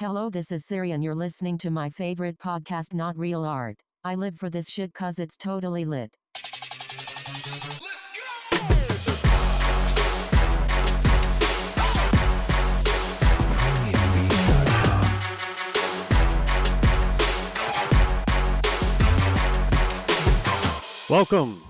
Hello, this is Siri and you're listening to my favorite podcast, Not Real Art. I live for this shit cause it's totally lit. Let's go! Welcome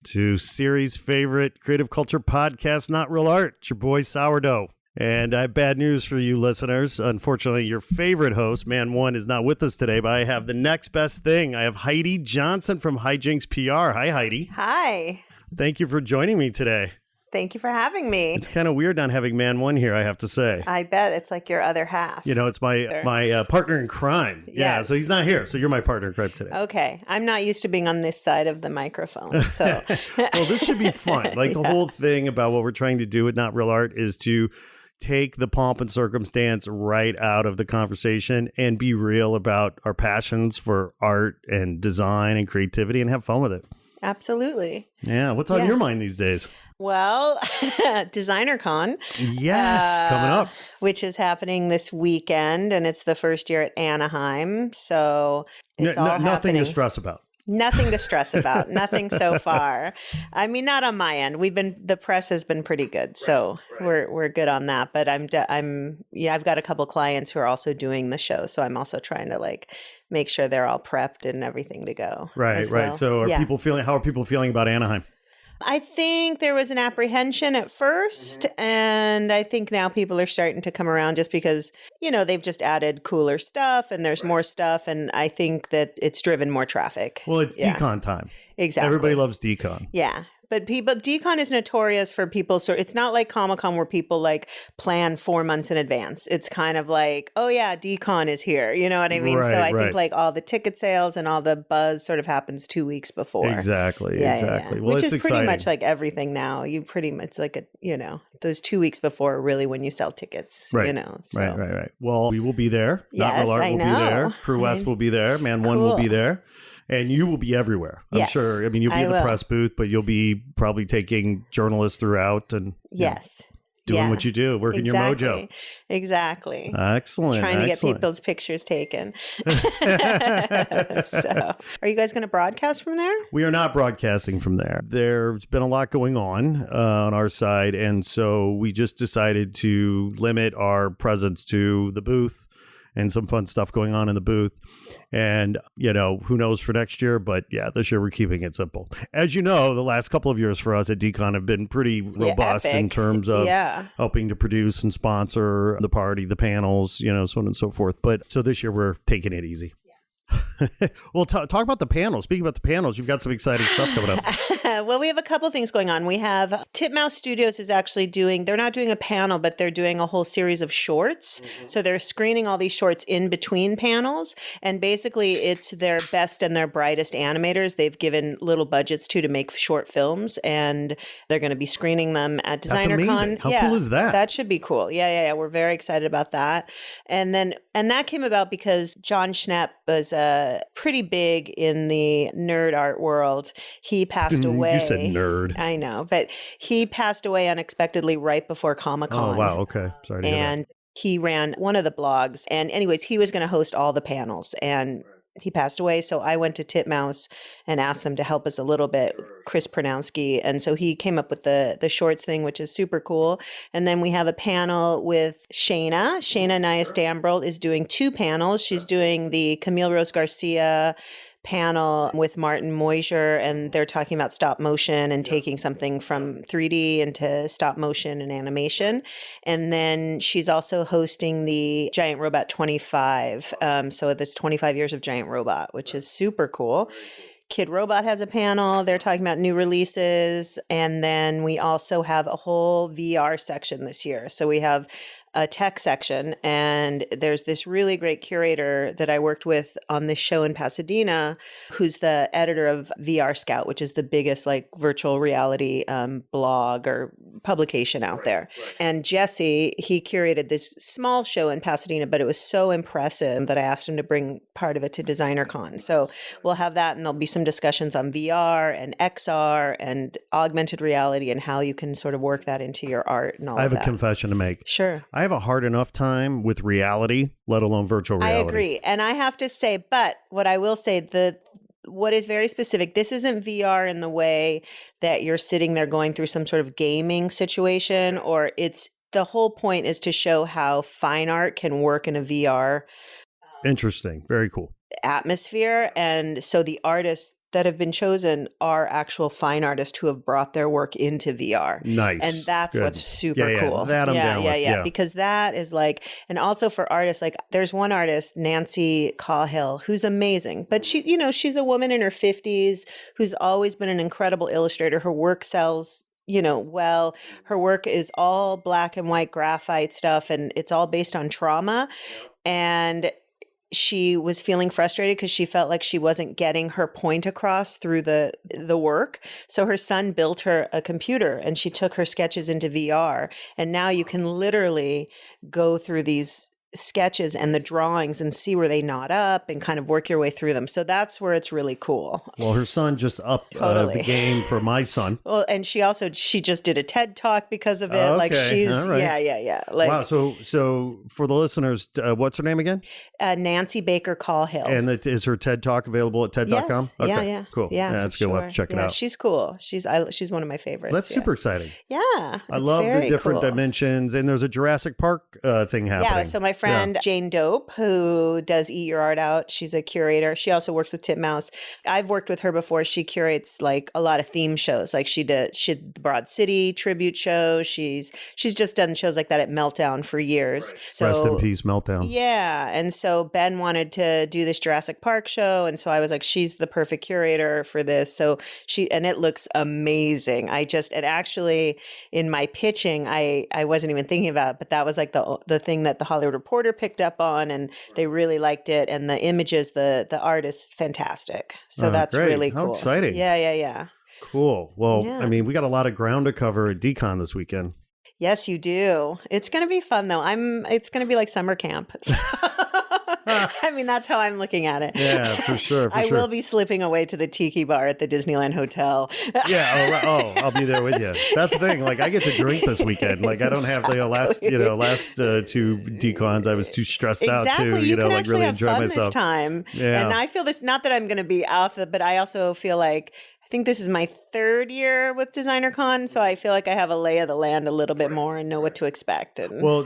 to Siri's favorite creative culture podcast, Not Real Art. It's your boy Sourdough. And I have bad news for you listeners. Unfortunately, your favorite host, Man One, is not with us today, but I have the next best thing. I have Heidi Johnson from HiJinx PR. Hi, Heidi. Hi. Thank you for joining me today. Thank you for having me. It's kind of weird not having Man One here, I have to say. I bet it's like your other half. You know, it's my partner in crime. Yeah, Yes. so he's not here. So you're my partner in crime today. Okay. I'm not used to being on this side of the microphone. So Well, this should be fun. Like the whole thing about what we're trying to do with Not Real Art is to take the pomp and circumstance right out of the conversation and be real about our passions for art and design and creativity and have fun with it. Absolutely. Yeah. What's on your mind these days? Well, DesignerCon. Yes. Coming up. Which is happening this weekend, and it's the first year at Anaheim. So it's all Nothing happening. to stress about. Nothing to stress about. Nothing so far. I mean, not on my end. The press has been pretty good, so we're good on that. But I've got a couple clients who are also doing the show, so I'm also trying to make sure they're all prepped and everything to go. Right. as Right. well. So Yeah. how are people feeling about Anaheim? I think there was an apprehension at first, and I think now people are starting to come around just because, they've just added cooler stuff and there's more stuff, and I think that it's driven more traffic. Well, it's decon time. Exactly. Everybody loves decon. Yeah. But decon is notorious for people. So it's not like Comic-Con where people plan 4 months in advance. It's kind of like, oh yeah, decon is here. You know what I mean? Right, so I right. think all the ticket sales and all the buzz sort of happens 2 weeks before. Exactly. Yeah, exactly. yeah. Well, Which it's is pretty exciting. much like everything now. You pretty much those 2 weeks before are really when you sell tickets. Right. So. Right. Well, we will be there. Not Yes, Real Art I will be know. there. Crew West will be there. Man One will be Cool. there. And you will be everywhere. I'm Yes, sure. I mean, you'll be I in the will. press booth, but you'll be probably taking journalists throughout and Yes. doing Yeah. what you do, working your mojo. Exactly. Excellent. Trying to get excellent. people's pictures taken. So, are you guys going to broadcast from there? We are not broadcasting from there. There's been a lot going on our side. And so we just decided to limit our presence to the booth and some fun stuff going on in the booth. And, who knows for next year. But yeah, this year we're keeping it simple. As you know, the last couple of years for us at DCon have been pretty robust in epic. terms of Yeah. helping to produce and sponsor the party, the panels, so on and so forth. But so this year we're taking it easy. Well, talk about the panels. Speaking about the panels, you've got some exciting stuff coming up. Well, we have a couple things going on. We have Titmouse Studios is actually they're not doing a panel, but they're doing a whole series of shorts. So they're screening all these shorts in between panels. And basically it's their best and their brightest animators they've given little budgets to make short films. And they're going to be screening them at That's DesignerCon. amazing. How cool is that? That should be cool. Yeah. We're very excited about that. And that came about because John Schnepp was pretty big in the nerd art world. He passed away. You said nerd. I know, but he passed away unexpectedly right before Comic-Con. Oh, wow. Okay. Sorry to hear that. And he ran one of the blogs. And anyways, he was going to host all the panels. And he passed away. So I went to Titmouse and asked them to help us a little bit, Chris Pronowski. And so he came up with the shorts thing, which is super cool. And then we have a panel with Shayna. Shayna Nias-Dambrelt is doing 2 panels. She's doing the Camille Rose Garcia panel with Martin Moisier, and they're talking about stop motion and taking something from 3D into stop motion and animation. And then she's also hosting the Giant Robot 25. So this 25 years of Giant Robot, which is super cool. Kid Robot has a panel. They're talking about new releases. And then we also have a whole VR section this year. So we have a tech section, and there's this really great curator that I worked with on this show in Pasadena, who's the editor of VR Scout, which is the biggest virtual reality blog or publication out there. And Jesse, he curated this small show in Pasadena, but it was so impressive that I asked him to bring part of it to DesignerCon. So we'll have that, and there'll be some discussions on VR and XR and augmented reality and how you can sort of work that into your art and all I have of a that. confession to make. Sure. I I have a hard enough time with reality, let alone virtual reality. I agree. And I have to say, but what I will say, what is very specific, this isn't VR in the way that you're sitting there going through some sort of gaming situation, or the whole point is to show how fine art can work in a VR Interesting. Very cool. atmosphere. And so the artists that have been chosen are actual fine artists who have brought their work into VR. Nice. And that's Good. what's super Yeah, cool. that I'm down with. Yeah. Because that is like, and also for artists, like there's one artist, Nancy Cahill, who's amazing, but she's a woman in her 50s who's always been an incredible illustrator. Her work sells well. Her work is all black and white graphite stuff, and it's all based on trauma. And she was feeling frustrated because she felt like she wasn't getting her point across through the work. So her son built her a computer, and she took her sketches into VR. And now you can literally go through these sketches and the drawings and see where they knot up and kind of work your way through them. So that's where it's really cool. Well, her son just upped the game for my son. Well, and she just did a TED Talk because of it. Okay. Like she's, All right. yeah. Like, Wow. So for the listeners, what's her name again? Nancy Baker Cahill. And is her TED Talk available at TED.com? Yes. Okay. Yeah. Cool. Yeah, that's good. We'll have to check it out. She's cool. She's one of my favorites. That's super exciting. Yeah. I love the different cool. dimensions. And there's a Jurassic Park thing happening. Yeah. So my friend Jane Dope, who does Eat Your Art Out, she's a curator. She also works with Titmouse. I've worked with her before. She curates like a lot of theme shows. Like she did the Broad City tribute show. She's just done shows like that at Meltdown for years. Right. So, rest in peace, Meltdown. Yeah. And so Ben wanted to do this Jurassic Park show. And so I was like, she's the perfect curator for this. So and it looks amazing. And actually in my pitching, I wasn't even thinking about it, but that was like the thing that the Hollywood Reporter picked up on, and they really liked it. And the images, the art is fantastic. So that's great. really cool. How exciting. Yeah. Cool. Well, Yeah. I mean, we got a lot of ground to cover at DCon this weekend. Yes, you do. It's going to be fun though. It's going to be like summer camp. I mean, that's how I'm looking at it. Yeah, for sure. I will be slipping away to the Tiki Bar at the Disneyland Hotel. Yeah. I'll be there with you. That's the thing. Like, I get to drink this weekend. Like, I don't have the last two decons. I was too stressed out to, You can like actually really have enjoy fun myself. this time. Yeah. And I feel this, not that I'm going to be off but I also feel like, I think this is my third year with DesignerCon, so I feel like I have a lay of the land a little bit more and know what to expect. So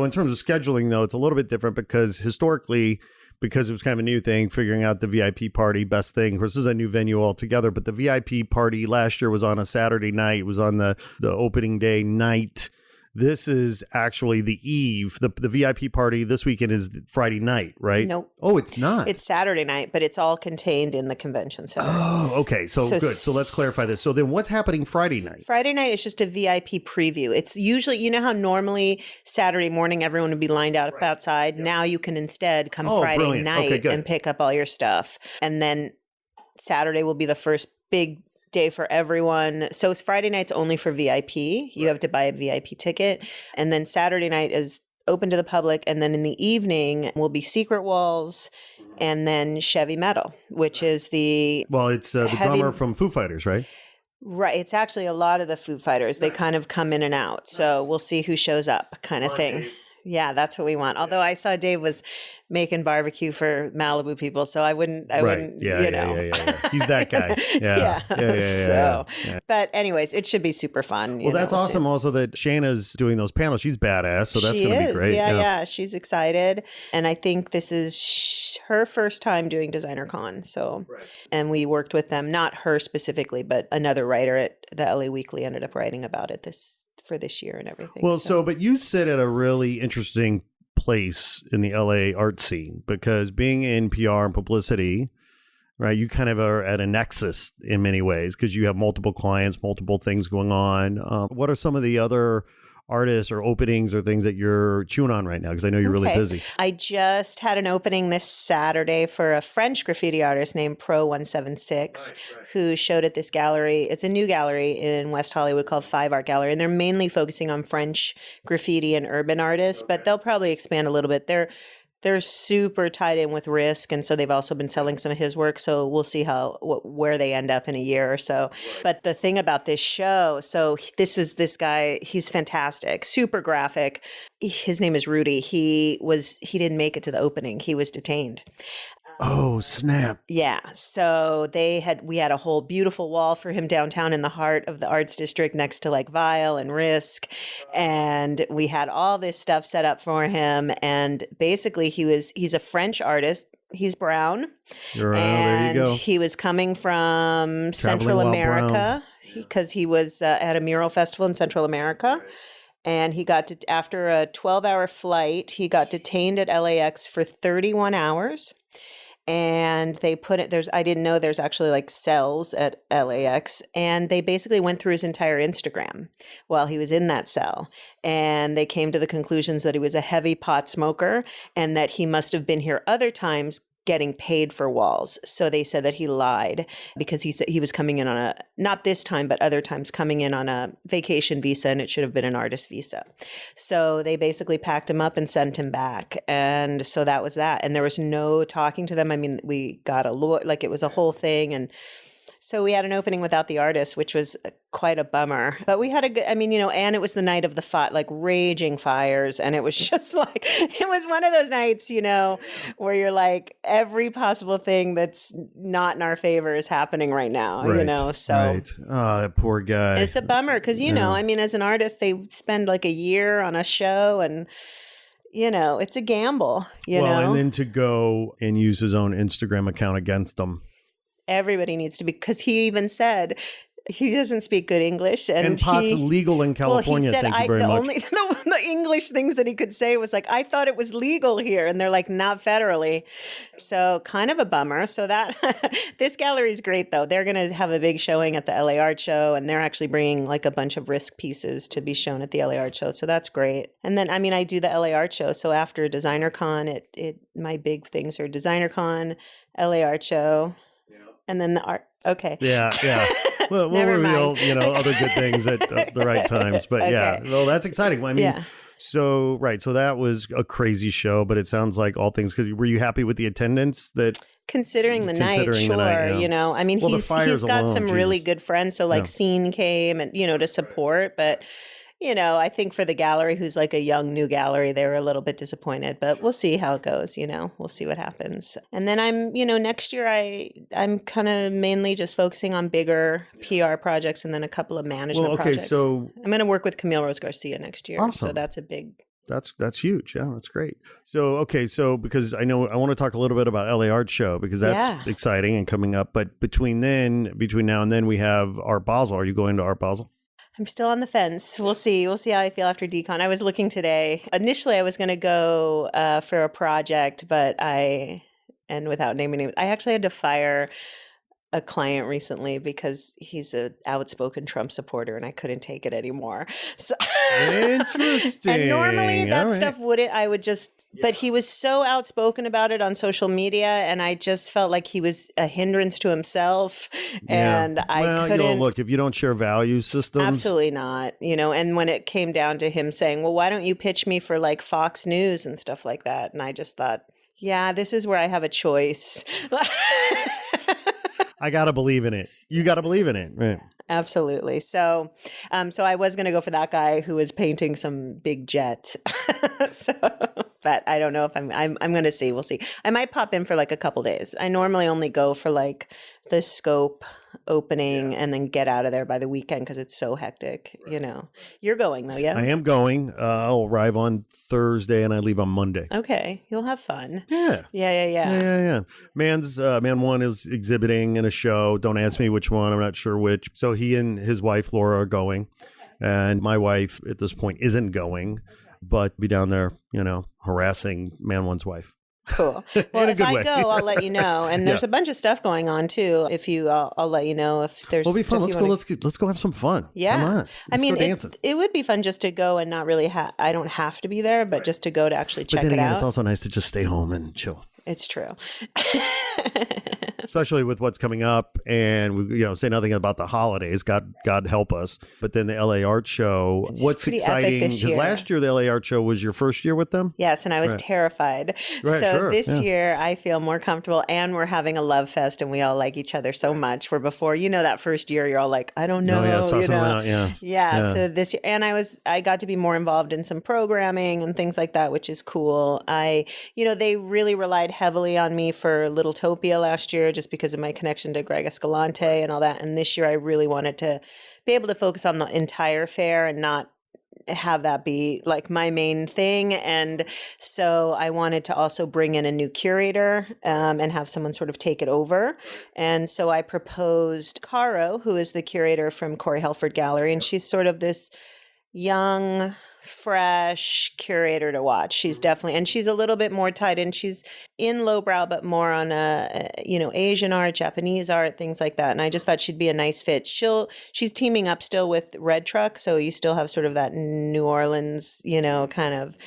in terms of scheduling, though, it's a little bit different because historically, because it was kind of a new thing, figuring out the VIP party, best thing. Of course, this is a new venue altogether, but the VIP party last year was on a Saturday night. It was on the opening day night. This is actually the eve. The VIP party this weekend is Friday night, right? Nope. Oh, it's not. It's Saturday night, but it's all contained in the convention center. Oh, okay. So good. So let's clarify this. So then what's happening Friday night? Friday night is just a VIP preview. It's usually, you know how normally Saturday morning everyone would be lined out outside? Yep. Now you can instead come Friday night and pick up all your stuff. And then Saturday will be the first big day for everyone. So it's Friday night's only for VIP. You have to buy a VIP ticket. And then Saturday night is open to the public. And then in the evening will be Secret Walls and then Chevy Metal, which is it's the drummer from Foo Fighters, right? Right. It's actually a lot of the Foo Fighters. They kind of come in and out. So we'll see who shows up kind of thing. Yeah, that's what we want. Although I saw Dave was making barbecue for Malibu people, so I wouldn't, Yeah. He's that guy. Yeah. But anyways, it should be super fun. Well, that's awesome also that Shayna's doing those panels. She's badass, so that's going to be great. Yeah. She's excited. And I think this is her first time doing DesignerCon. So, and we worked with them, not her specifically, but another writer at the LA Weekly ended up writing about it for this year and everything. Well, but you sit at a really interesting place in the LA art scene because being in PR and publicity, right, you kind of are at a nexus in many ways because you have multiple clients, multiple things going on. What are some of the other artists or openings or things that you're chewing on right now? Because I know you're really busy. I just had an opening this Saturday for a French graffiti artist named Pro176 who showed at this gallery. It's a new gallery in West Hollywood called Five Art Gallery, and they're mainly focusing on French graffiti and urban artists, but they'll probably expand a little bit. they're super tied in with Risk, and so they've also been selling some of his work. So we'll see where they end up in a year or so. Right. But the thing about this show, so this guy, he's fantastic, super graphic. His name is Rudy. He didn't make it to the opening. He was detained. Oh, snap. Yeah. So we had a whole beautiful wall for him downtown in the heart of the arts district next to like Vile and Risk. And we had all this stuff set up for him. And basically he's a French artist. He's brown. And there you go. He was coming from Central America because he was at a mural festival in Central America. Right. And he after a 12-hour flight, he got detained at LAX for 31 hours. And they I didn't know there's actually like cells at LAX. And they basically went through his entire Instagram while he was in that cell. And they came to the conclusions that he was a heavy pot smoker and that he must have been here other times getting paid for walls. So they said that he lied because he said he was coming in on not this time, but other times coming in on a vacation visa, and it should have been an artist visa. So they basically packed him up and sent him back. And so that was that. And there was no talking to them. I mean, we got a lawyer, like it was a whole thing. And so we had an opening without the artist, which was quite a bummer. But we had and it was the night of the like raging fires. And it was just like, it was one of those nights, where you're like, every possible thing that's not in our favor is happening right now, So Right. Oh, that poor guy. It's a bummer because, as an artist, they spend like a year on a show and it's a gamble, and then to go and use his own Instagram account against them. Everybody needs to be, because he even said he doesn't speak good English. And pot's legal in California, well, he said, thank you very much. The English things that he could say was like, I thought it was legal here. And they're like, not federally. So kind of a bummer. So that, this gallery is great though. They're going to have a big showing at the LA Art Show. And they're actually bringing like a bunch of Risk pieces to be shown at the LA Art Show. So that's great. And then, I do the LA Art Show. So after DesignerCon, my big things are DesignerCon, LA Art Show, and then the art. Okay. Yeah. Well, we'll reveal, other good things at the right times. But okay. Yeah, well, that's exciting. So that was a crazy show, but it sounds like all things. Were you happy with the attendance Considering the night, sure. He's got some really good friends. So Scene came and, to support, but I think for the gallery, who's like a young new gallery, they were a little bit disappointed, but we'll see how it goes, we'll see what happens. And then I'm, next year I'm kind of mainly just focusing on bigger PR projects and then a couple of management projects. So I'm going to work with Camille Rose Garcia next year. Awesome. So that's a big... That's huge. Yeah, that's great. So, because I want to talk a little bit about LA Art Show because that's exciting and coming up. But between now and then we have Art Basel. Are you going to Art Basel? I'm still on the fence. We'll see. We'll see how I feel after DCon. I was looking today. Initially, I was going to go for a project, and without naming names, I actually had to fire a client recently because he's an outspoken Trump supporter and I couldn't take it anymore. So interesting. And normally that stuff but he was so outspoken about it on social media and I just felt like he was a hindrance to himself and I couldn't. Look, if you don't share value systems. Absolutely not. And when it came down to him saying, well, why don't you pitch me for like Fox News and stuff like that? And I just thought, yeah, this is where I have a choice. I got to believe in it. You got to believe in it. Right. Absolutely. So I was going to go for that guy who was painting some big jet. But I don't know if I'm going to see. We'll see. I might pop in for like a couple days. I normally only go for like the scope opening and then get out of there by the weekend because it's so hectic. Right. You're going though, yeah? I am going. I'll arrive on Thursday and I leave on Monday. Okay. You'll have fun. Yeah. Yeah. Man One is exhibiting in a show. Don't ask me which one. I'm not sure which. So he and his wife, Laura, are going. And my wife at this point isn't going, but be down there, harassing Man One's wife. Cool. Well, if I go, I'll let you know. And there's a bunch of stuff going on too. I'll let you know if there's. It'll be fun. Let's go have some fun. Yeah. Come on. It would be fun just to go and not really. I don't have to be there, but just to go to actually check it out. It's also nice to just stay home and chill. It's true. Especially with what's coming up, and we, say nothing about the holidays. God help us. But then the LA Art Show. What's pretty epic exciting? this Because year. last year the LA Art Show was your first year with them. Yes, and I was Right. terrified. Right, So sure, this yeah. year I feel more comfortable, and we're having a love fest, and we all like each other so much. Where before, that first year you're all like, I don't know, Oh yeah, saw something out, yeah. Yeah. So this year, and I got to be more involved in some programming and things like that, which is cool. They really relied heavily on me for Littletopia last year, just because of my connection to Greg Escalante and all that. And this year I really wanted to be able to focus on the entire fair and not have that be like my main thing. And so I wanted to also bring in a new curator and have someone sort of take it over. And so I proposed Caro, who is the curator from Corey Helford Gallery, and she's sort of this young, fresh curator to watch. She's definitely, and she's a little bit more tied in. She's in lowbrow, but more on Asian art, Japanese art, things like that. And I just thought she'd be a nice fit. She's teaming up still with Red Truck, so you still have sort of that New Orleans, kind of,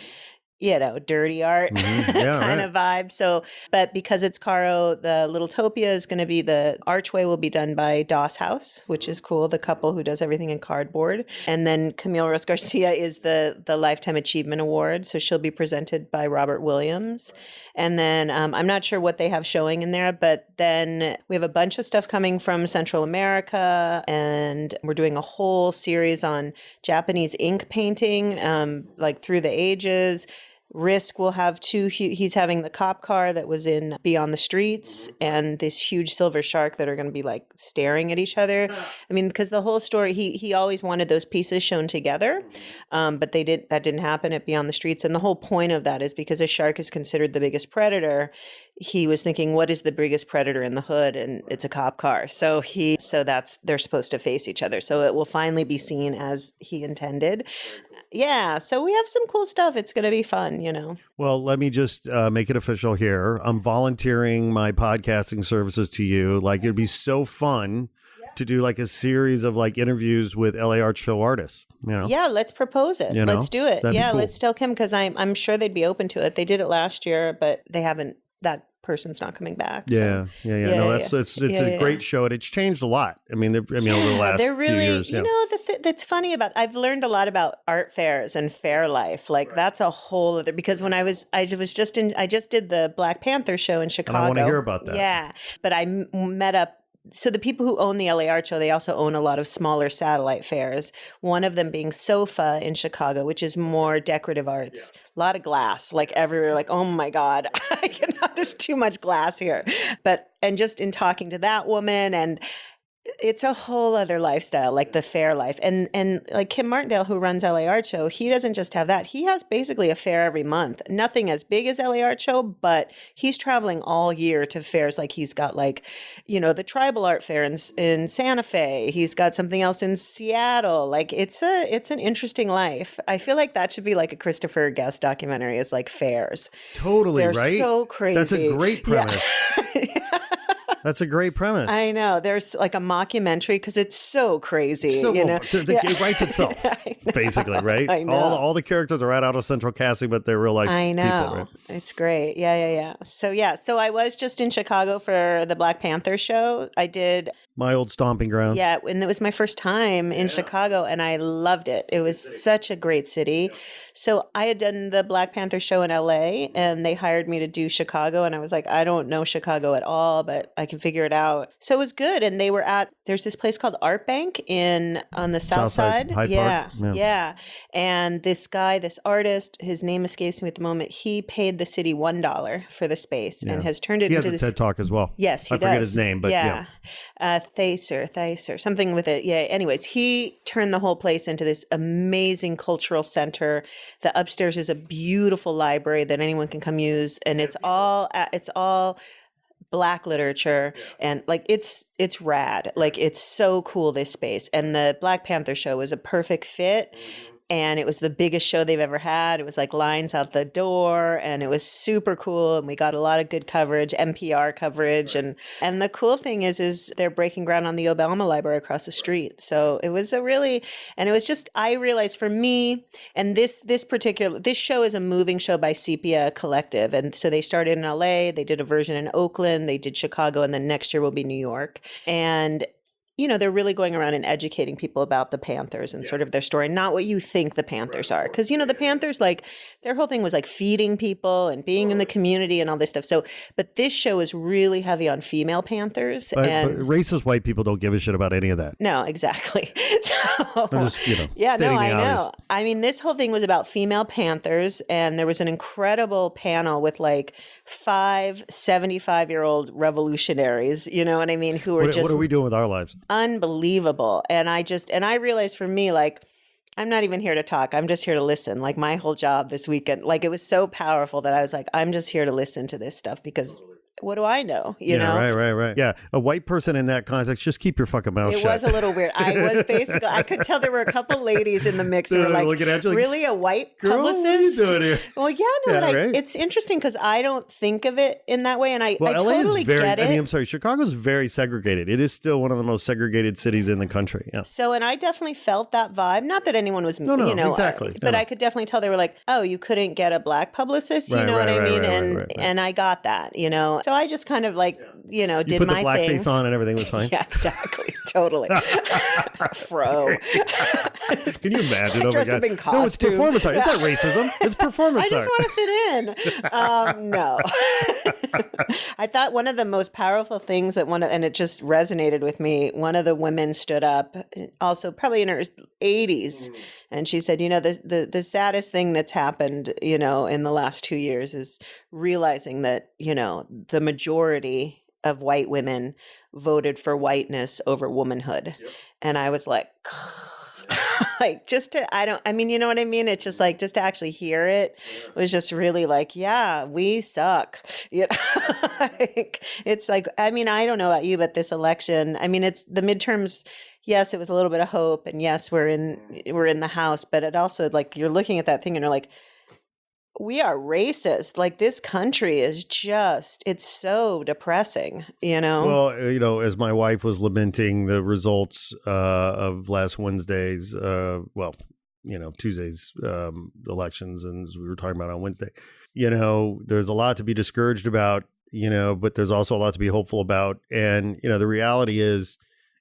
dirty art kind of vibe. So, but because it's Caro, the Littletopia is going to be, the archway will be done by Doss House, which is cool. The couple who does everything in cardboard. And then Camille Rose Garcia is the Lifetime Achievement Award. So she'll be presented by Robert Williams. And then I'm not sure what they have showing in there, but then we have a bunch of stuff coming from Central America, and we're doing a whole series on Japanese ink painting, like through the ages. Risk will have he's having the cop car that was in Beyond the Streets and this huge silver shark that are going to be like staring at each other. I mean, because the whole story, he always wanted those pieces shown together, but that didn't happen at Beyond the Streets. And the whole point of that is because a shark is considered the biggest predator. He was thinking, what is the biggest predator in the hood? And it's a cop car. So they're supposed to face each other. So it will finally be seen as he intended. Yeah. So we have some cool stuff. It's going to be fun, Well, let me just make it official here. I'm volunteering my podcasting services to you. Like, it'd be so fun to do like a series of like interviews with LA Art Show artists. Yeah, let's propose it. Let's do it. That'd be cool. Let's tell Kim, because I'm sure they'd be open to it. They did it last year, but they haven't. That person's not coming back. Yeah. So. No, it's a great show, and it's changed a lot. I mean, over the last they're really, few years. that's funny I've learned a lot about art fairs and fair life. Like that's a whole other, because when I just did the Black Panthers show in Chicago. And I want to hear about that. Yeah, but I met up. So the people who own the LA Art Show, they also own a lot of smaller satellite fairs. One of them being SOFA in Chicago, which is more decorative arts. A lot of glass, like everywhere. Like, oh my God, I cannot. There's too much glass here. And just in talking to that woman, and it's a whole other lifestyle, like the fair life. And like Kim Martindale, who runs LA Art Show, he doesn't just have that. He has basically a fair every month. Nothing as big as LA Art Show, but he's traveling all year to fairs. Like he's got the Tribal Art Fair in Santa Fe. He's got something else in Seattle. Like it's an interesting life. I feel like that should be like a Christopher Guest documentary, is like fairs. Totally, They're right? so crazy. That's a great premise. Yeah. That's a great premise. I know. There's like a mockumentary because it's so crazy. It writes itself, basically, right? I know. All the characters are right out of central casting, but they're real life people, right? It's great. Yeah. So I was just in Chicago for the Black Panthers show. I did. My old stomping grounds. Yeah, and it was my first time in Chicago, and I loved it. It was such a great city. So I had done the Black Panther show in LA, and they hired me to do Chicago, and I was like, I don't know Chicago at all, but I can figure it out. So it was good, and they were there's this place called Art Bank on the South Side. Hyde Yeah, Park. yeah. And this artist, his name escapes me at the moment, he paid the city $1 for the space and has turned it into into this. He has a TED Talk as well. Yes, he I forget his name, but yeah. Thacer, something with it. Yeah. Anyways, he turned the whole place into this amazing cultural center. The upstairs is a beautiful library that anyone can come use, and it's all Black literature, and like it's rad. Like it's so cool, this space. And the Black Panther show was a perfect fit. and it was the biggest show they've ever had. It was like lines out the door, and it was super cool. And we got a lot of good coverage, NPR coverage. And the cool thing is they're breaking ground on the Obama Library across the street. So it was and it was just, I realized for me, and this show is a moving show by Sepia Collective. And so they started in LA, they did a version in Oakland, they did Chicago, and then next year will be New York. And they're really going around and educating people about the Panthers and sort of their story, not what you think the Panthers are. Because, the Panthers, like, their whole thing was like feeding people and being in the community and all this stuff. So, but this show is really heavy on female Panthers. But and racist white people don't give a shit about any of that. No, exactly. So, I'm just, yeah, no, stating the I obvious. know. I mean, this whole thing was about female Panthers, and there was an incredible panel with like 5 75-year-old revolutionaries, you know what I mean, who were What are we doing with our lives? Unbelievable. And I realized for me, like, I'm not even here to talk. I'm just here to listen. Like, my whole job this weekend, like, it was so powerful that I was like, I'm just here to listen to this stuff because what do I know? You know? Right. Yeah. A white person in that context, just keep your fucking mouth shut. It was a little weird. I could tell there were a couple ladies in the mix who were like, looking at you like, really a white girl, publicist? what are you doing here? Well, yeah, no, Yeah, and right. it's interesting because I don't think of it in that way. And I LA totally is very, get it. I mean, I'm sorry, Chicago's very segregated. It is still one of the most segregated cities in the country. Yeah. So, and I definitely felt that vibe. Not that anyone was, No, exactly. but No. I could definitely tell they were like, oh, you couldn't get a black publicist, you Right, know what I right, mean? right. And I got that, So I just kind of like, You did put the my blackface thing. on and everything was fine. Yeah, exactly. Totally. Fro. Can you imagine? Oh my Dressed God. up in No, it's costume. performance art. Is that racism? It's performance I just art. want to fit in. No. I thought one of the most powerful things and it just resonated with me, one of the women stood up, also probably in her 80s, and she said, the saddest thing that's happened, in the last 2 years is realizing that, the majority of white women voted for whiteness over womanhood. Yep. And I was like, like you know what I mean? It's just like, just to actually hear it was just really like, yeah, we suck. Like, it's like, I mean, I don't know about you, but this election, I mean, it's the midterms. Yes, it was a little bit of hope. And yes, we're in the House, but it also, like, you're looking at that thing and you're like, we are racist. Like, this country is it's so depressing, Well, as my wife was lamenting the results of last Wednesday's, Tuesday's elections, and as we were talking about on Wednesday, there's a lot to be discouraged about, but there's also a lot to be hopeful about. And, the reality is,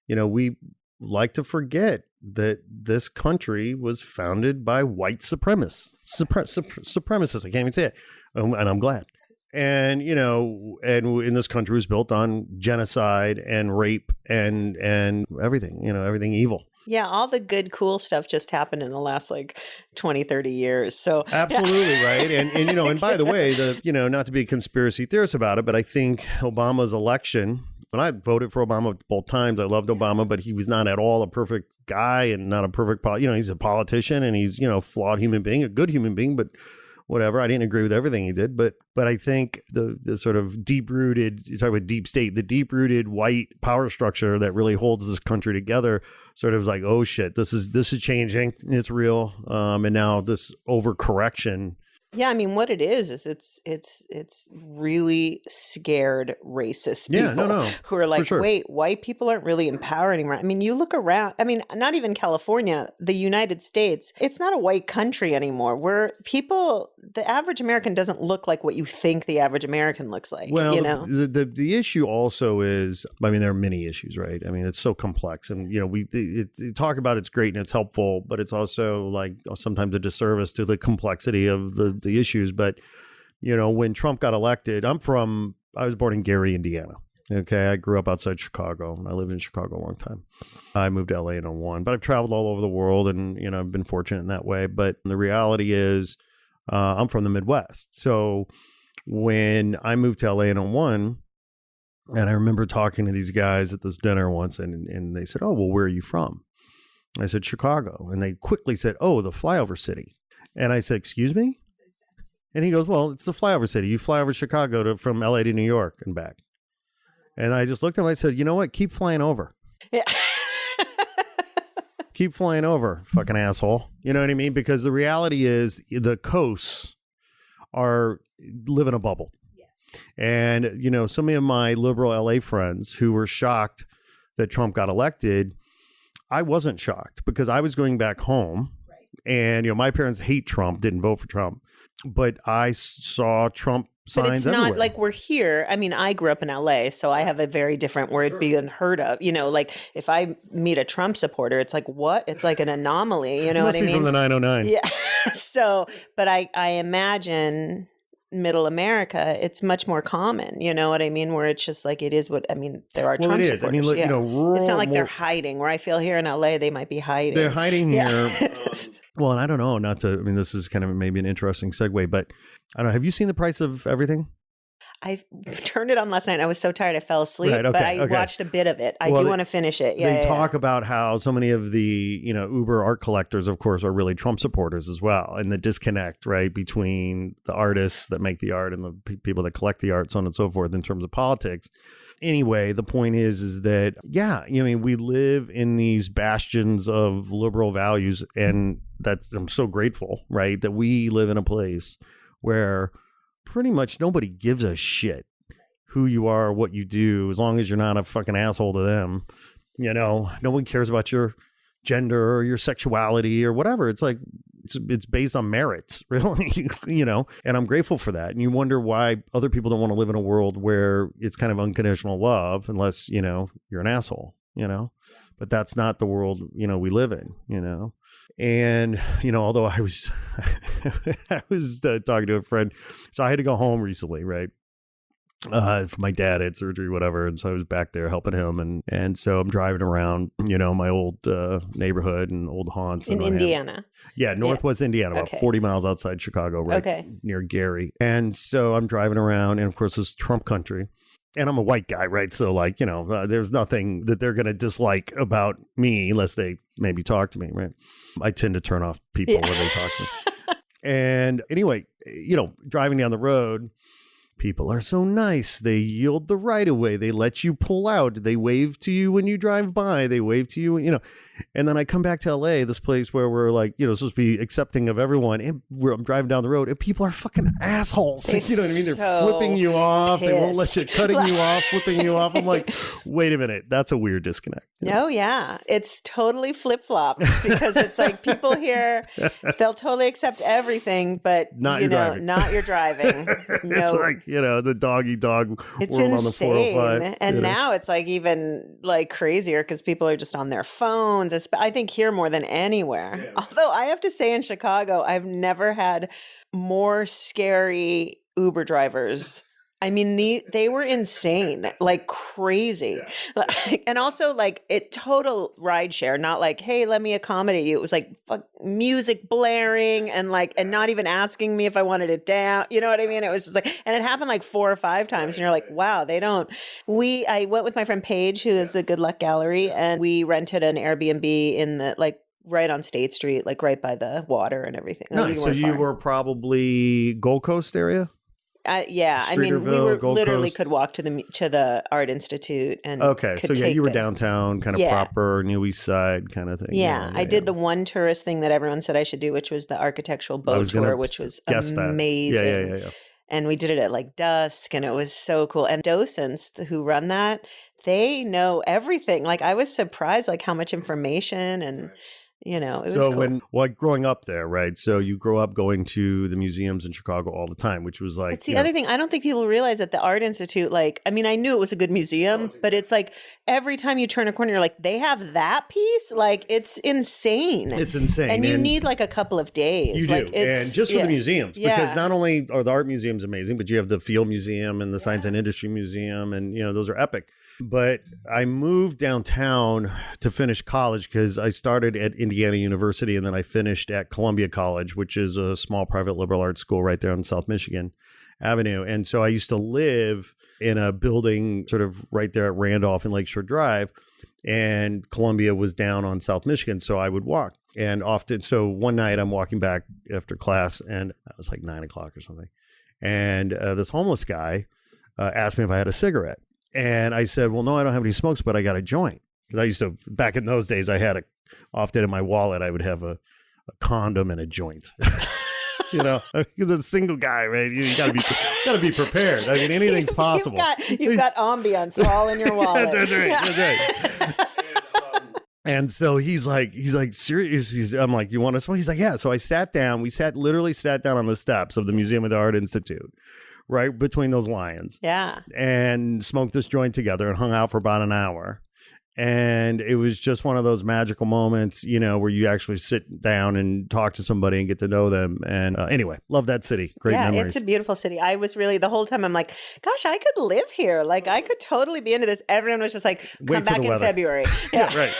we like to forget that this country was founded by white supremacists. Supremacists. I can't even say it. And I'm glad. And, and in this country was built on genocide and rape and everything, everything evil. Yeah, all the good, cool stuff just happened in the last 20, 30 years. So absolutely right. And and by the way, not to be a conspiracy theorist about it, but I think Obama's election, when I voted for Obama both times, I loved Obama, but he was not at all a perfect guy and not a perfect, he's a politician and he's, flawed human being, a good human being, but whatever. I didn't agree with everything he did, but I think the sort of deep-rooted, you talk about deep state, the deep-rooted white power structure that really holds this country together sort of like, oh shit, this is changing. It's real. And now this overcorrection. Yeah, I mean, what it is it's really scared racist people who are like, wait, white people aren't really in power anymore. I mean, you look around, I mean, not even California, the United States, it's not a white country anymore. The average American doesn't look like what you think the average American looks like. Well, the issue also is, I mean, there are many issues, right? I mean, it's so complex, and we talk about it's great and it's helpful, but it's also like sometimes a disservice to the complexity of the issues. But when Trump got elected, I was born in Gary, Indiana. Okay, I grew up outside Chicago, and I lived in Chicago a long time. I moved to LA in 2001, but I've traveled all over the world, and I've been fortunate in that way. But the reality is, I'm from the Midwest. So when I moved to LA in 2001, and I remember talking to these guys at this dinner once, and they said, "Oh, well, where are you from?" I said, "Chicago." And they quickly said, "Oh, the flyover city." And I said, "Excuse me?" And he goes, "Well, it's the flyover city. You fly over Chicago from LA to New York and back." And I just looked at him and I said, "You know what? Keep flying over." Yeah. Keep flying over, fucking asshole. You know what I mean? Because the reality is the coasts live in a bubble. And, you know, so many of my liberal LA friends who were shocked that Trump got elected, I wasn't shocked because I was going back home. Right. And, you know, my parents hate Trump, didn't vote for Trump. But I saw Trump signs But it's everywhere. not like we're here. I mean, I grew up in LA, so I have a very different word being unheard of. You know, like if I meet a Trump supporter, it's like, what? It's like an anomaly. You know what I mean? From the 909. Yeah. So, but I imagine middle America, it's much more common. You know what I mean? Where it's just like, it is what, I mean, there are Trump it is. supporters. I mean, look, yeah. you know, rural, it's not like they're hiding. Where I feel here in LA, they might be hiding. They're hiding here. Yeah. Well, and I don't know, this is kind of maybe an interesting segue, but I don't know. Have you seen the price of everything? I turned it on last night. I was so tired I fell asleep, Right, okay, but I watched a bit of it. I do want to finish it. Yeah, they talk about how so many of the, you know, Uber art collectors, of course, are really Trump supporters as well. And the disconnect, right, between the artists that make the art and the people that collect the art, so on and so forth, in terms of politics. Anyway, the point is that, yeah, you know, I mean, we live in these bastions of liberal values, and I'm so grateful, right, that we live in a place where pretty much nobody gives a shit who you are, what you do, as long as you're not a fucking asshole to them. You know, no one cares about your gender or your sexuality or whatever. It's like, it's based on merits, really, you know, and I'm grateful for that. And you wonder why other people don't want to live in a world where it's kind of unconditional love, unless, you know, you're an asshole, you know, but that's not the world, you know, we live in, you know. And, you know, although I was talking to a friend, so I had to go home recently, right? My dad had surgery, whatever. And so I was back there helping him. And so I'm driving around, you know, my old neighborhood and old haunts. In Indiana. Yeah, Northwest Indiana, about 40 miles outside Chicago, right near Gary. And so I'm driving around, and of course, it's Trump country. And I'm a white guy, right? So, like, you know, there's nothing that they're going to dislike about me unless they maybe talk to me, right? I tend to turn off people when they talk to me. And anyway, you know, driving down the road, people are so nice. They yield the right of way. They let you pull out. They wave to you when you drive by. They wave to you, you know. And then I come back to LA, this place where we're like, you know, supposed to be accepting of everyone. And I'm driving down the road, and people are fucking assholes. You know what I mean? They're flipping you off. Pissed. They won't let you, cutting you off, flipping you off. I'm like, wait a minute. That's a weird disconnect. Oh, yeah. It's totally flip-flopped because it's like people here, they'll totally accept everything, but, not your driving. It's like, you know, the doggy dog it's world insane. on the 405. And now it's like even like crazier because people are just on their phones. I think here more than anywhere. Yeah. Although I have to say in Chicago, I've never had more scary Uber drivers. I mean, they were insane, like crazy. Yeah. And also like total rideshare, not like, hey, let me accommodate you. It was like music blaring and not even asking me if I wanted it down. You know what I mean? It was just like, and it happened like 4 or 5 times. And you're like, wow, I went with my friend Paige, who is the Good Luck Gallery, and we rented an Airbnb in the right on State Street, like right by the water and everything. Nice. So you were probably Gold Coast area? Yeah, I mean, we were literally could walk to the Art Institute and so yeah, you were downtown, kind of proper New East Side kind of thing. Yeah, I did the one tourist thing that everyone said I should do, which was the architectural boat tour, which was amazing. Yeah. And we did it at like dusk, and it was so cool. And docents who run that, they know everything. Like I was surprised, like how much information and. You know, it was cool. Growing up there, right? So you grow up going to the museums in Chicago all the time, which was like. It's the other thing. I don't think people realize that the Art Institute, I knew it was a good museum, but it's like every time you turn a corner, you're like, they have that piece? Like, it's insane. It's insane. And you need like a couple of days. You do. And just for the museums, because not only are the art museums amazing, but you have the Field Museum and the Science and Industry Museum, and, you know, those are epic. But I moved downtown to finish college because I started at Indiana University and then I finished at Columbia College, which is a small private liberal arts school right there on South Michigan Avenue. And so I used to live in a building sort of right there at Randolph and Lakeshore Drive, and Columbia was down on South Michigan. So I would walk. And often, so one night I'm walking back after class, and it was like 9 o'clock or something. And this homeless guy asked me if I had a cigarette. And I said, well, no, I don't have any smokes, but I got a joint. Because I used to, back in those days, I had often in my wallet, I would have a condom and a joint. You know, because a single guy, right? You gotta be prepared. I mean, anything's possible. You've got ambience all in your wallet. That's right. And so he's like, serious. I'm like, you want to smoke? He's like, yeah. So I sat down. We literally sat down on the steps of the Museum of the Art Institute, right between those lions. Yeah. And smoked this joint together and hung out for about an hour. And it was just one of those magical moments, you know, where you actually sit down and talk to somebody and get to know them. And anyway, love that city. Great memories. It's a beautiful city. I was really, the whole time I'm like, gosh, I could live here. Like, I could totally be into this. Everyone was just like, come back in February. Yeah, right.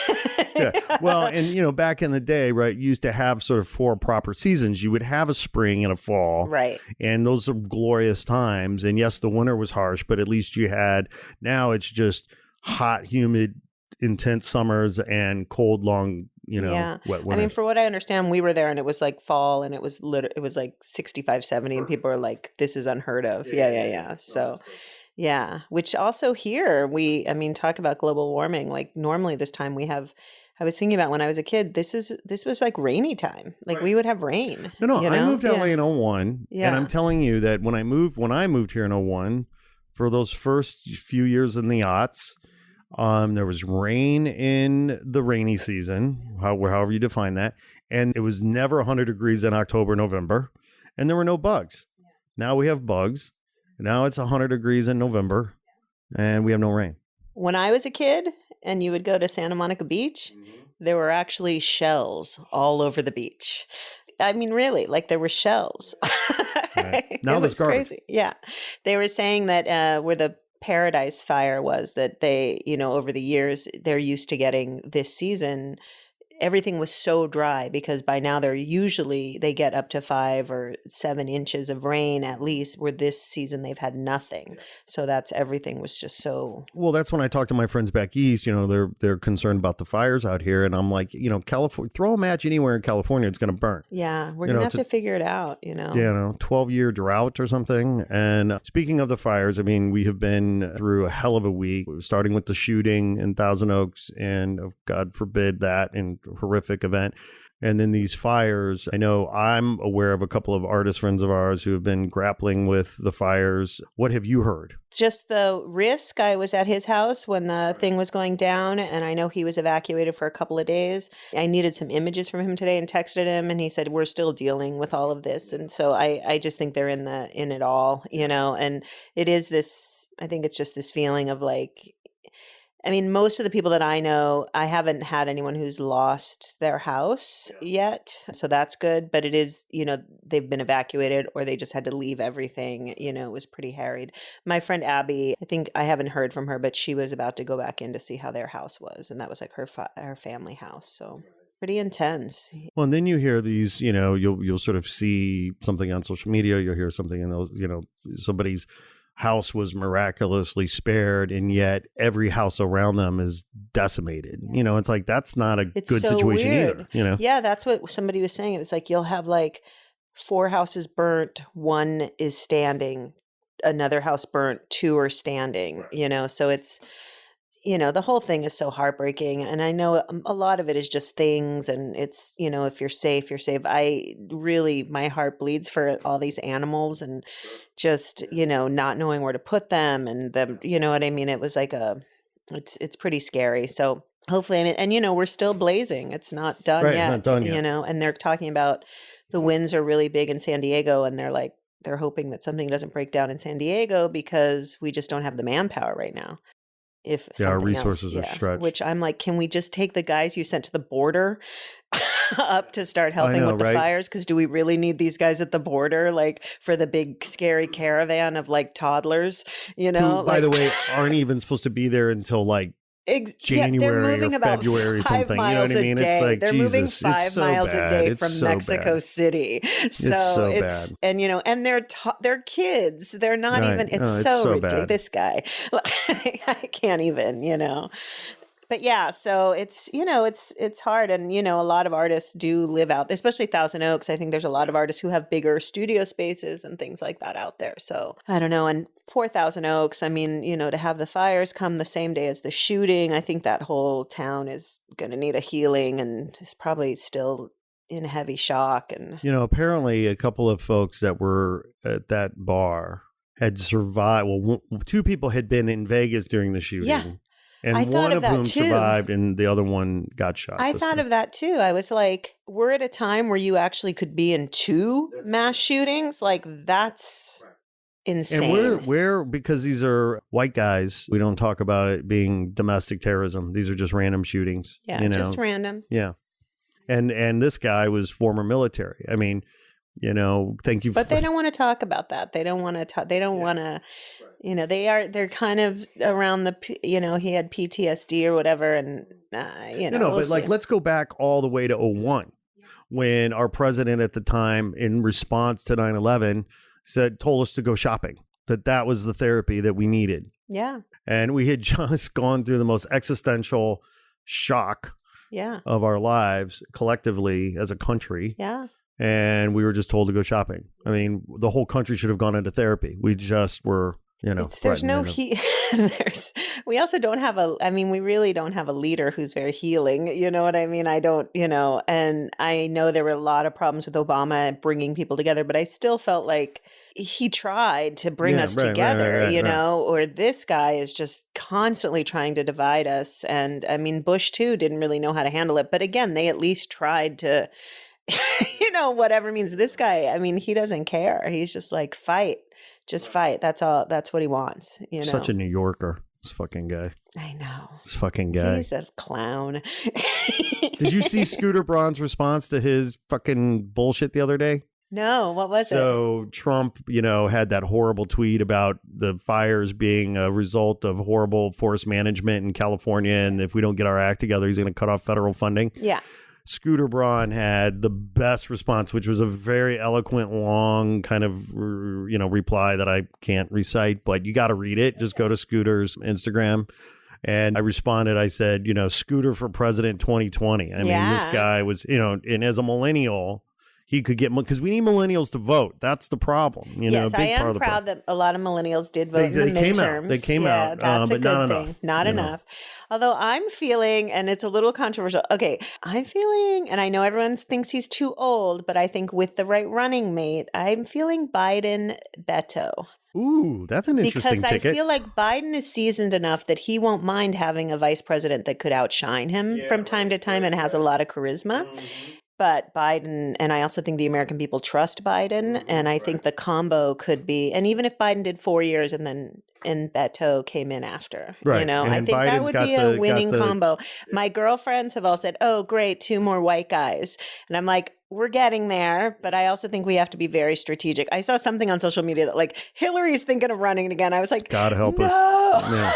Yeah. Well, and, you know, back in the day, right, you used to have sort of 4 proper seasons. You would have a spring and a fall. Right. And those are glorious times. And yes, the winter was harsh, but at least you had, now it's just hot, humid, intense summers and cold, long, you know, wet winters. I mean, for what I understand, we were there and it was like fall and it was like 65, 70 and people are like, this is unheard of. Yeah. So, yeah. Which also here talk about global warming. Like normally this time I was thinking about when I was a kid, this was like rainy time. Like we would have rain. No, I moved to LA in 01. Yeah. And I'm telling you that when I moved here in 01, for those first few years in the aughts, there was rain in the rainy season, however you define that. And it was never 100 degrees in October, November. And there were no bugs. Yeah. Now we have bugs. Now it's 100 degrees in November and we have no rain. When I was a kid and you would go to Santa Monica Beach, there were actually shells all over the beach. I mean, really, like there were shells. Right. Now there's garbage. Crazy. Yeah. They were saying that where the Paradise Fire was, that they, you know, over the years, they're used to getting this season. Everything was so dry because by now they get up to 5 or 7 inches of rain at least, where this season they've had nothing. So everything was just so. Well, that's when I talk to my friends back east, you know, they're concerned about the fires out here. And I'm like, you know, California, throw a match anywhere in California, it's going to burn. Yeah. We're going to have to figure it out, you know. Yeah, 12-year drought or something. And speaking of the fires, I mean, we have been through a hell of a week, starting with the shooting in Thousand Oaks and God forbid that, and horrific event. And then these fires, I know I'm aware of a couple of artist friends of ours who have been grappling with the fires. What have you heard? Just the risk. I was at his house when the thing was going down, and I know he was evacuated for a couple of days. I needed some images from him today and texted him, and he said, we're still dealing with all of this. And so I just think they're in it all, you know, and it is this, I think it's just this feeling of like, I mean, most of the people that I know, I haven't had anyone who's lost their house yet. So that's good. But it is, you know, they've been evacuated or they just had to leave everything. You know, it was pretty harried. My friend Abby, I think I haven't heard from her, but she was about to go back in to see how their house was. And that was like her family house. So pretty intense. Well, and then you hear these, you know, you'll sort of see something on social media. You'll hear something in those, you know, somebody's house was miraculously spared, and yet every house around them is decimated. You know, it's like, that's not a good situation either, you know? Yeah, that's what somebody was saying. It was like, you'll have like 4 houses burnt, 1 is standing, another house burnt, 2 are standing, you know? So it's, you know, the whole thing is so heartbreaking. And I know a lot of it is just things. And it's, you know, if you're safe, you're safe. My heart bleeds for all these animals and just, you know, not knowing where to put them and them, you know what I mean? It was like it's pretty scary. So hopefully, and you know, we're still blazing. It's not done yet. It's not done yet. You know, and they're talking about the winds are really big in San Diego, and they're hoping that something doesn't break down in San Diego because we just don't have the manpower right now. If our resources are stretched. Which I'm like, can we just take the guys you sent to the border up to start helping with the fires? Because do we really need these guys at the border, like for the big scary caravan of like toddlers? You know, who, by the way, aren't even supposed to be there until like January or February or something. You know what I mean? It's like, they're Jesus, moving 5 miles a day from Mexico City. So it's bad. And you know, and they're kids. They're not even. It's so ridiculous. Bad. This guy, I can't even. You know. But yeah, so it's, it's hard. And, a lot of artists do live out, especially Thousand Oaks. I think there's a lot of artists who have bigger studio spaces and things like that out there. So I don't know. And for Thousand Oaks, I mean, to have the fires come the same day as the shooting, I think that whole town is going to need a healing and is probably still in heavy shock. And, apparently a couple of folks that were at that bar had survived. Well, two people had been in Vegas during the shooting. Yeah. And I one thought of of that whom too. survived and the other one got shot. I thought of that too. I was like, we're at a time where you actually could be in two mass shootings. Like, that's insane. And we're because these are white guys, we don't talk about it being domestic terrorism. These are just random shootings. Yeah, just random. Yeah. And this guy was former military. I mean, thank you. But they don't want to talk about that. They don't want to talk. They don't want to, they're kind of around he had PTSD or whatever. And, but like, let's go back all the way to 2001 when our president at the time, in response to 9/11, told us to go shopping, that was the therapy that we needed. Yeah. And we had just gone through the most existential shock of our lives collectively as a country. Yeah. And we were just told to go shopping. I mean, the whole country should have gone into therapy. We just were, there's no we also don't have we really don't have a leader who's very healing. You know what I mean? I don't, and I know there were a lot of problems with Obama bringing people together, but I still felt like he tried to bring us together, or this guy is just constantly trying to divide us. And I mean, Bush too didn't really know how to handle it. But again, they at least tried to, whatever means. This guy, I mean, he doesn't care. He's just like, fight, just fight. That's all. That's what he wants. Such a New Yorker, this fucking guy. I know. This fucking guy. He's a clown. Did you see Scooter Braun's response to his fucking bullshit the other day? No, what was it? So Trump, had that horrible tweet about the fires being a result of horrible forest management in California. And if we don't get our act together, he's going to cut off federal funding. Yeah. Scooter Braun had the best response, which was a very eloquent, long kind of, reply that I can't recite, but you got to read it. Just go to Scooter's Instagram. And I responded, I said, Scooter for president 2020. I mean, this guy was, and as a millennial, he could get, because we need millennials to vote. That's the problem. Yes, I am proud that a lot of millennials did vote in the midterms. They came out, that's a but good not thing. enough. Not enough. Although I'm feeling, and it's a little controversial. Okay, I'm feeling, and I know everyone thinks he's too old, but I think with the right running mate, I'm feeling Biden Beto. Ooh, that's an interesting ticket. Because I feel like Biden is seasoned enough that he won't mind having a vice president that could outshine him from time to time and has a lot of charisma. But Biden, and I also think the American people trust Biden, and I think the combo could be, and even if Biden did 4 years and Beto came in after, right. I think that would be a winning combo. My girlfriends have all said, oh, great, 2 more white guys. And I'm like, we're getting there, but I also think we have to be very strategic. I saw something on social media that like, Hillary's thinking of running again. I was like, God help no. us. Yeah.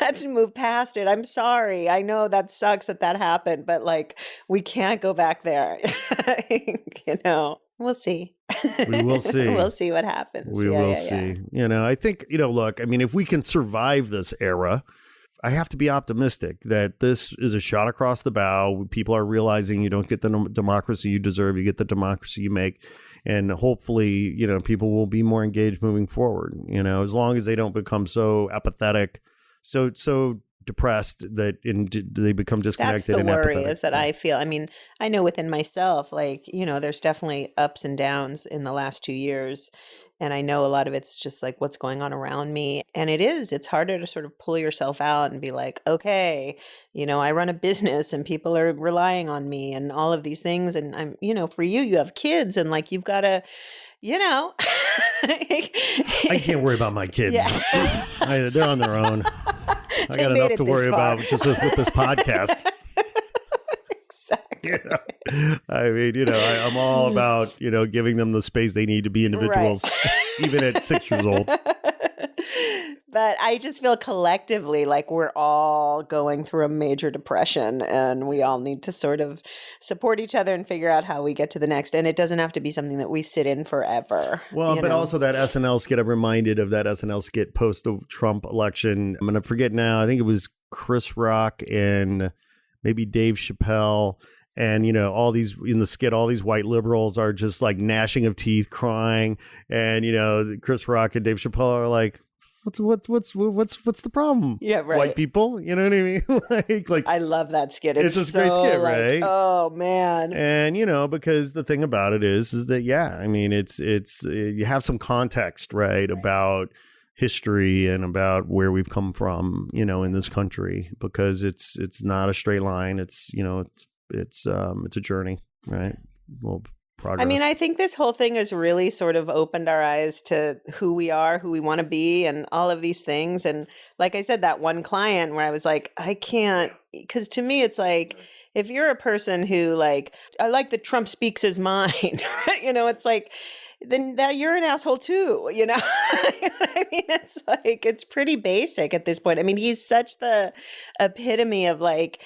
Let's move past it. I'm sorry. I know that sucks that happened, but like, we can't go back there. We'll see. We will see. We'll see what happens. We will see. I think, look, I mean, if we can survive this era, I have to be optimistic that this is a shot across the bow. People are realizing you don't get the democracy you deserve. You get the democracy you make. And hopefully, people will be more engaged moving forward, as long as they don't become so apathetic, so depressed that they become disconnected. That's the worry apathetic. Is that I feel, I know within myself, like, there's definitely ups and downs in the last 2 years. And I know a lot of it's just like what's going on around me. And it's harder to sort of pull yourself out and be like, okay, I run a business and people are relying on me and all of these things. And I'm, for you have kids and like, you've got to, I can't worry about my kids. Yeah. They're on their own. I got enough to worry about just with this podcast. Exactly. I'm all about, giving them the space they need to be individuals, even at 6 years old. But I just feel collectively like we're all going through a major depression and we all need to sort of support each other and figure out how we get to the next. And it doesn't have to be something that we sit in forever. Well, but also that SNL skit, I'm reminded of that SNL skit post the Trump election. I'm going to forget now. I think it was Chris Rock and maybe Dave Chappelle. And, all these in the skit, all these white liberals are just like gnashing of teeth, crying. And, Chris Rock and Dave Chappelle are like, what's the problem? Yeah, right. White people, you know what I mean? like I love that skit. It's a great skit, right? Oh man. And because the thing about it is that I mean it's you have some context, right, about history and about where we've come from, in this country, because it's not a straight line. It's it's a journey, right? Well, progress. I mean, I think this whole thing has really sort of opened our eyes to who we are, who we want to be, and all of these things. And like I said, that one client where I was like, I can't, because to me, it's like, if you're a person who like, I like that Trump speaks his mind, it's like, then that you're an asshole too, I mean, it's like, it's pretty basic at this point. I mean, he's such the epitome of like,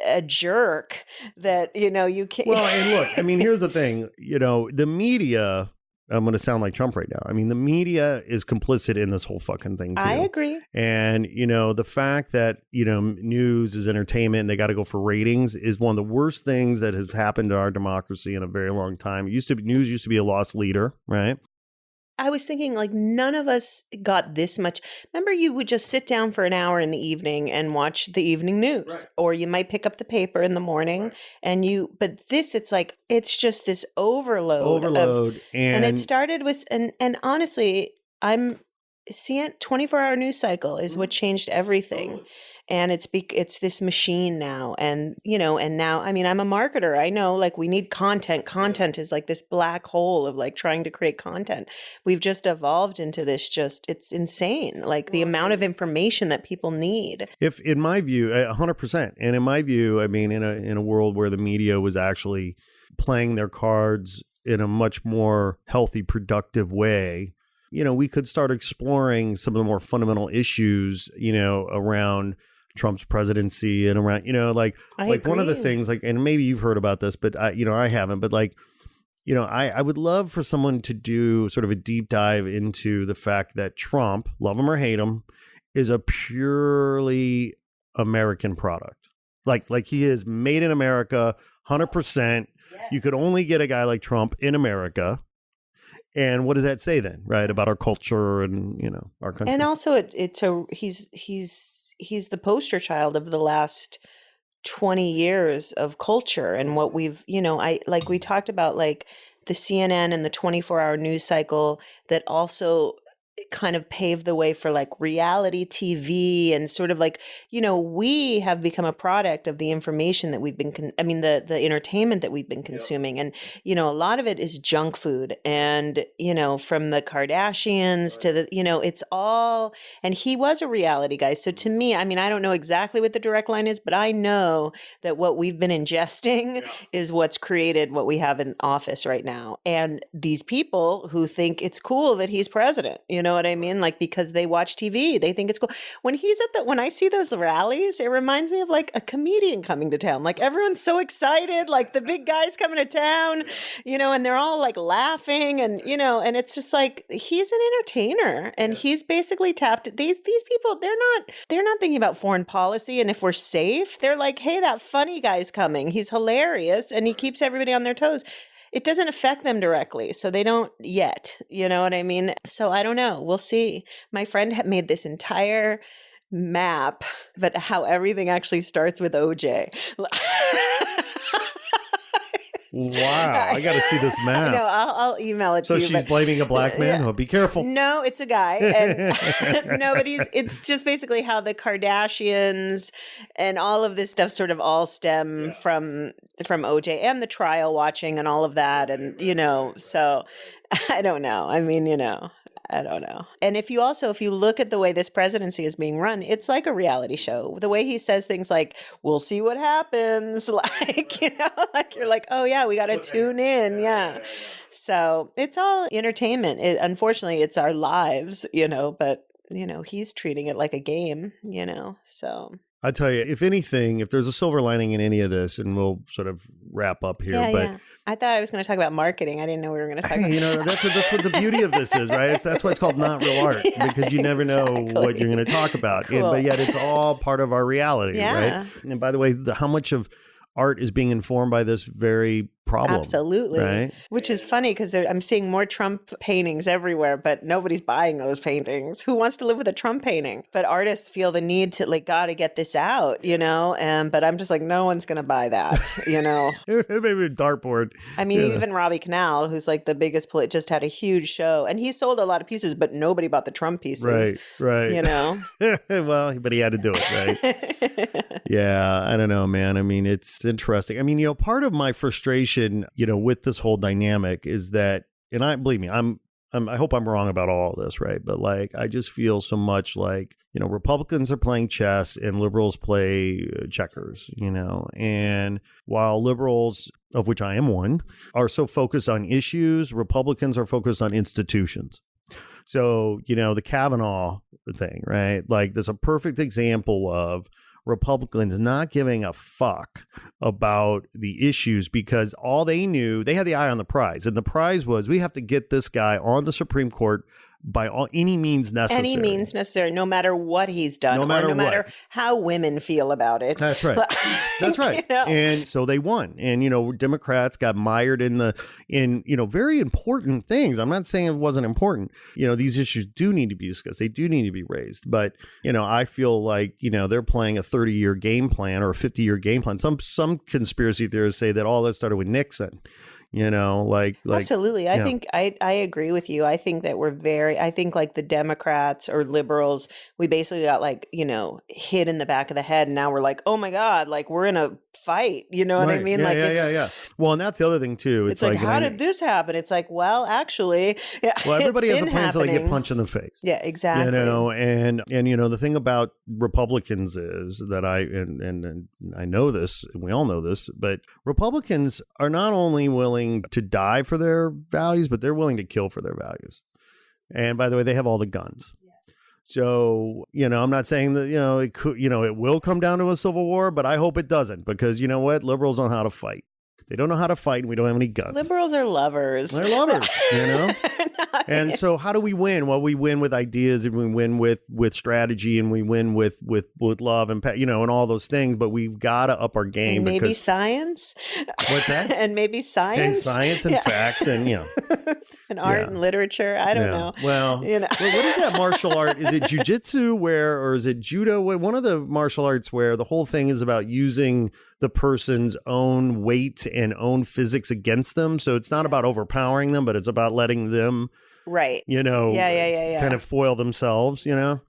a jerk that you can't. Well, and look, I mean, here's the thing. The media. I'm going to sound like Trump right now. I mean, the media is complicit in this whole fucking thing too. I agree. And the fact that news is entertainment and they got to go for ratings is one of the worst things that has happened to our democracy in a very long time. News used to be a lost leader, right? I was thinking like none of us got this much. Remember, you would just sit down for an hour in the evening and watch the evening news, right. Or you might pick up the paper in the morning, right. But this, it's like, it's just this overload. And it started with, and honestly, I'm seeing 24-hour news cycle is what changed everything. And it's this machine now. And, and now, I mean, I'm a marketer. I know like we need content. Content is like this black hole of like trying to create content. We've just evolved into this it's insane. Like the amount of information that people need. If in my view, 100%. And in my view, I mean, in a world where the media was actually playing their cards in a much more healthy, productive way, we could start exploring some of the more fundamental issues, around Trump's presidency and around, like one of the things like, and maybe you've heard about this, but I haven't, but like, I would love for someone to do sort of a deep dive into the fact that Trump, love him or hate him, is a purely American product. Like he is made in America, 100%. Yes. You could only get a guy like Trump in America. And what does that say then, right, about our culture and our country? And also, he's the poster child of the last 20 years of culture and what we've, we talked about like the CNN and the 24-hour news cycle that also kind of paved the way for like reality TV and sort of like, we have become a product of the information that we've been, the entertainment that we've been consuming. And, a lot of it is junk food and, from the Kardashians to the, it's all, and he was a reality guy. So to me, I mean, I don't know exactly what the direct line is, but I know that what we've been ingesting is what's created what we have in office right now. And these people who think it's cool that he's president, know what I mean? Like, because they watch TV, they think it's cool. When I see those rallies, it reminds me of like a comedian coming to town. Like everyone's so excited, like the big guy's coming to town, and they're all like laughing and, and it's just like, he's an entertainer and he's basically tapped these people. They're not thinking about foreign policy. And if we're safe, they're like, hey, that funny guy's coming. He's hilarious. And he keeps everybody on their toes. It doesn't affect them directly, so they don't yet, you know what I mean? So I don't know. We'll see. My friend had made this entire map, but how everything actually starts with OJ. Wow, I got to see this map. No, I'll email it to you. So she's blaming a black man? Yeah. Oh, be careful. No, it's a guy. And no, but it's just basically how the Kardashians and all of this stuff sort of all stem from OJ and the trial watching and all of that. And, so I don't know. I mean, I don't know. And if you look at the way this presidency is being run, it's like a reality show. The way he says things like, we'll see what happens. Like, like you're like, oh yeah, we got to tune in. Yeah. So it's all entertainment. Unfortunately, it's our lives, but, he's treating it like a game, so. I tell you, if anything, if there's a silver lining in any of this, and we'll sort of wrap up here, but I thought I was going to talk about marketing. I didn't know we were going to talk about. You know, that's what the beauty of this is, right? That's why it's called not real art, because you never know what you're going to talk about, Cool. but yet it's all part of our reality, right? And by the way, how much of art is being informed by this very problem. Absolutely. Right? Which is funny because I'm seeing more Trump paintings everywhere, but nobody's buying those paintings. Who wants to live with a Trump painting? But artists feel the need to like, got to get this out, you know? But I'm just like, no one's going to buy that, you know? Maybe a dartboard. I mean, even Robbie Canal, who's like the biggest poet, just had a huge show and he sold a lot of pieces, but nobody bought the Trump pieces. Right. You know? Well, but he had to do it, right? Yeah, I don't know, man. I mean, it's interesting. I mean, you know, part of my frustration, you know, with this whole dynamic is that, and believe me, I hope I'm wrong about all of this, right? But like, I just feel so much like, you know, Republicans are playing chess and liberals play checkers, you know, and while liberals, of which I am one, are so focused on issues, Republicans are focused on institutions. So, you know, the Kavanaugh thing, right? Like, there's a perfect example of Republicans not giving a fuck about the issues because all they knew, they had the eye on the prize. And the prize was, we have to get this guy on the Supreme Court by any means necessary. Any means necessary, no matter what he's done, no matter how women feel about it. That's right. That's right. You know? And so they won. And, you know, Democrats got mired in you know, very important things. I'm not saying it wasn't important. You know, these issues do need to be discussed. They do need to be raised. But, you know, I feel like, you know, they're playing a 30-year game plan or a 50-year game plan. Some conspiracy theorists say that all that started with Nixon. You know, like absolutely. I think I agree with you. I think that I think like the Democrats or liberals, we basically got like, you know, hit in the back of the head. And now we're like, oh my God, like we're in a fight. You know what I mean? Yeah. Well, and that's the other thing too. It's like how did this happen? It's like, well, actually, well, everybody has a plan until they get punched in the face. Yeah, exactly. You know, and you know, the thing about Republicans is that and I know this, and we all know this, but Republicans are not only willing to die for their values, but they're willing to kill for their values. And by the way, they have all the guns. So, you know, I'm not saying that, you know, it could, you know, it will come down to a civil war, but I hope it doesn't, because you know what? Liberals don't know how to fight. They don't know how to fight, and we don't have any guns. Liberals are lovers. They're lovers, you know? And so how do we win? Well, we win with ideas, and we win with strategy, and we win with love and, you know, and all those things, but we've got to up our game. And maybe science. What's that? And maybe science. And science and facts and, you know. And art and literature. I don't know. Well, you know. Well, what is that martial art? Is it jujitsu or is it judo? One of the martial arts where the whole thing is about using the person's own weight and own physics against them. So it's not about overpowering them, but it's about letting them, you know, kind of foil themselves, you know?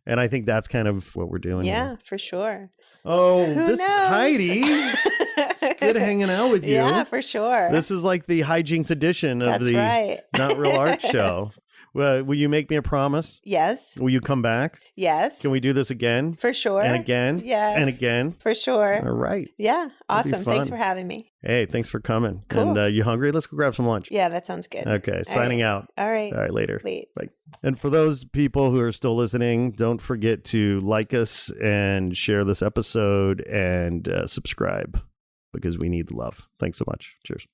And I think that's kind of what we're doing. Yeah, here. for sure. Oh, Who knows? Heidi. It's good hanging out with you. Yeah, for sure. This is like the HiJinx edition of the Not Real Art Show. Well, will you make me a promise? Yes. Will you come back? Yes. Can we do this again? For sure. And again? Yes. And again? For sure. All right. Yeah. Awesome. Thanks for having me. Hey, thanks for coming. Cool. And you hungry? Let's go grab some lunch. Yeah, that sounds good. Okay. Signing out. All right. All right. Later. Late. Bye. And for those people who are still listening, don't forget to like us and share this episode and subscribe, because we need the love. Thanks so much. Cheers.